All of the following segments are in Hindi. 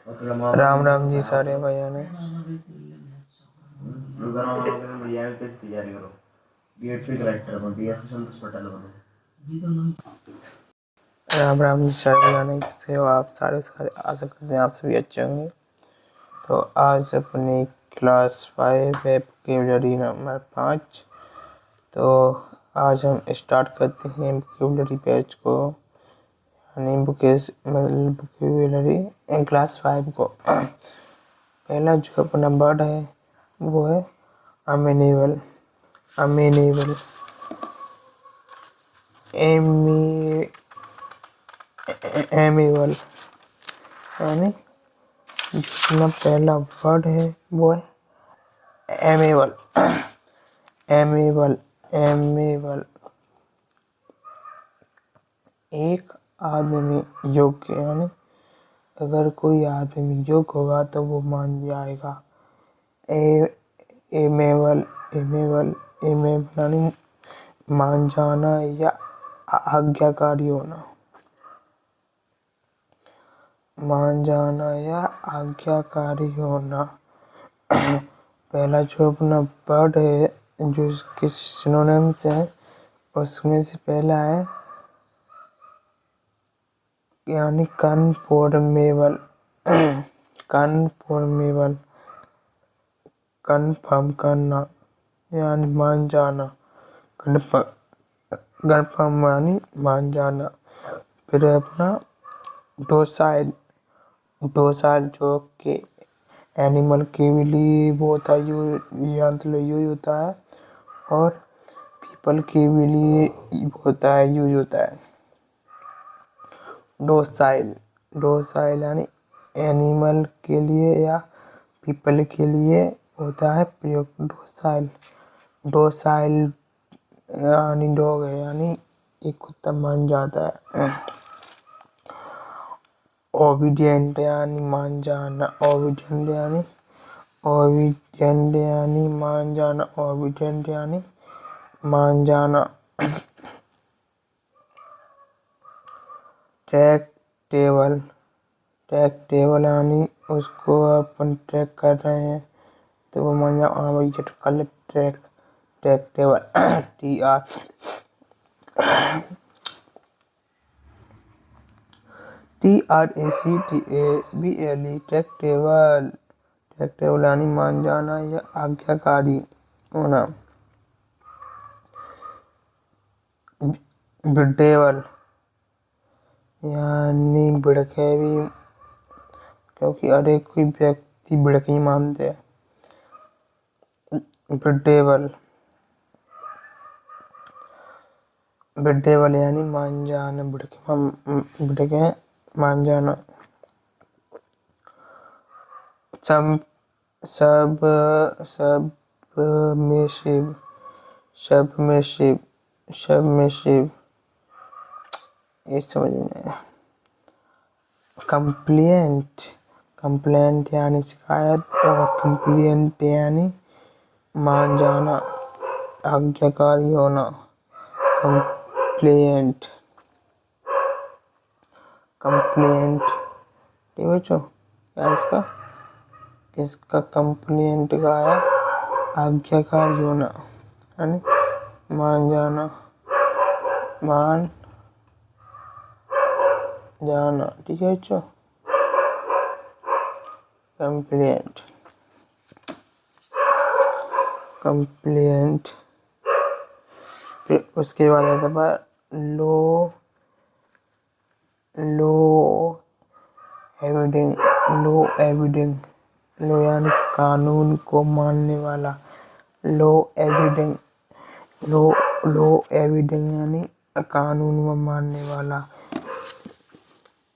राम राम जी सारे भैया ने। राम राम जी सारे भैया ने। कैसे हो आप सारे आशा करते हैं आप सभी अच्छे होंगे। तो आज अपनी क्लास 5 वोकेबलरी नंबर 5। तो आज हम स्टार्ट करते हैं वोकेबलरी पेज को, यानी वोकेबलरी क्लास 5 को। पहला जो अपना वर्ड है वो है अमेनेबल। अमेनेबल एमेबल, यानी जो अपना पहला वर्ड है वो है एमेबल। एमेबल एमेबल एक आदमी योग्य, यानी अगर कोई आदमी योग्य होगा तो वो मान जाएगा। एमेबल एमेबल एमेबल यानी मान जाना या आज्ञाकारी होना। मान जाना या आज्ञाकारी होना। पहला जो अपना वर्ड है जो इसके सिनोनिम्स हैं उसमें से पहला है यानी कन्फर्मेबल। कन्फर्मेबल कन्फर्म करना यानी मान जाना। कन्फर्म यानी मान जाना। फिर अपना डोसाइल। डोसाइल जो कि एनिमल के लिए वो होता है, यूज होता है, और पीपल के लिए होता है, यूज होता है। डोसाइल डोसाइल यानी एनिमल के लिए या पीपल के लिए होता है प्रयोग। डोसाइल डोसाइल यानी डॉग है, यानी एक कुत्ता मान जाता है। ओबीडियंट यानी मान जाना। ओबीडियंट यानी मान जाना। ओबीडियंट यानी मान जाना। Track table. ट्रैक टेबल यानी उसको अपन ट्रैक कर रहे हैं तो वो मान जाओ, हाँ भाई ये कल track track table. TRACTABLE track table. Track table यानी मान जाना या आज्ञाकारी होना। बिडेबल यानी बिड़केवी, क्योंकि हर एक कोई व्यक्ति बिड़के ही मानते हैं। बिडेबल बिडेबल यानी मान जाना, बिड़के मान जाना। सब सबमिसिव सबमिसिव सबमिसिव ये समझ में आया। कंप्लेंट कंप्लेंट यानी शिकायत, और कंप्लेंट यानी मान जाना, आज्ञाकारी होना। कंप्लेंट कंप्लेंट ठीक है बच्चों, क्या इसका कंप्लेंट का है आज्ञाकारी होना, यानी मान जाना। मान जाना ठीक है बच्चों। कंप्लेंट कंप्लेंट फिर उसके बाद आता है लो लो एविडिंग। लो एविडिंग लो यानी कानून को मानने वाला। लो एविडिंग लो लो एविडिंग यानी कानून को मानने वाला।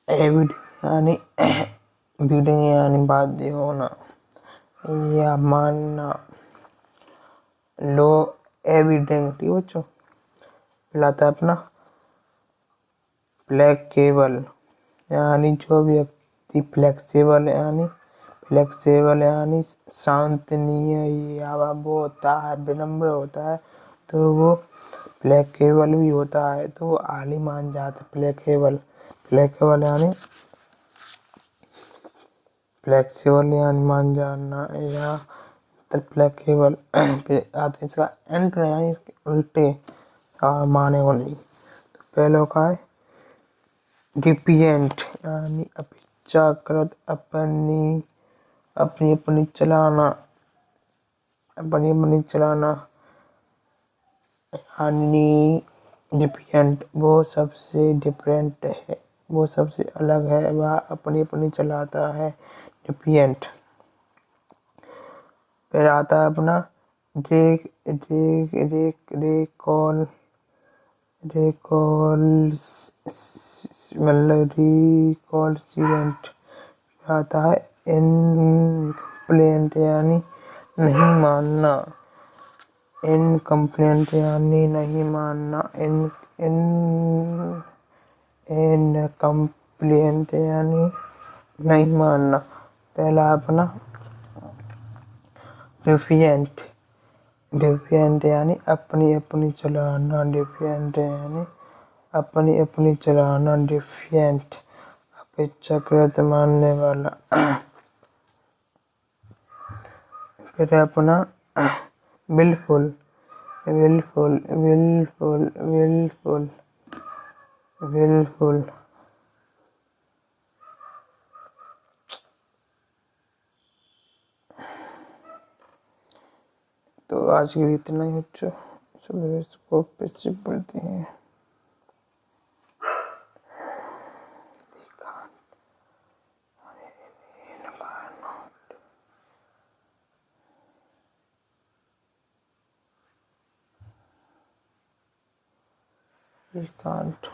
एविडिंग यानी बिडिंग यानी बाध्य होना या मानना। लो एविडिंग ठीक है बच्चों। लाता अपना फ्लेक्सिबल यानी जो व्यक्ति फ्लेक्सिबल यानी शांतनीय या वो होता है, विनम्र होता है, तो वो फ्लेक्सिबल भी होता है, तो वो आली मान जाता है। फ्लेक्सिबल यानी फ्लेक्सिबल यानी मान जाना, या फ्लेक्सिबल पे आते हैं इसका एंट यानी इसके उल्टे और माने को नहीं। तो पहले का है डिपिएंट यानी अपेक्षाकृत अपनी अपनी अपनी चलाना, अपनी अपनी चलाना यानी डिफरेंट वो सबसे डिफरेंट है, वो सबसे अलग है, वह अपनी अपनी चलाता है, डिफरेंट। फिर आता है अपना रेक रेक रेक रेकॉल रेकॉल मतलब रिकॉल्सिडेंट। आता है इनकम्प्लेंट यानी नहीं मानना, इनकम्प्लेंट यानी नहीं मानना, इनकम्प्लेंट यानी नहीं मानना। पहला अपना डिफिएंट, डिफिएंट यानी अपनी अपनी चलाना, डिफिएंट यानी अपनी अपनी चलाना, डिफिएंट अपेक्षाकृत मानने वाला। फिर अपना बिल्कुल, बिल्कुल बिल्कुल बिल्कुल बिल्कुल। तो आज के लिए इतना ही बच्चों, सुबह इसको फिर से पढ़ते हैं। You can't.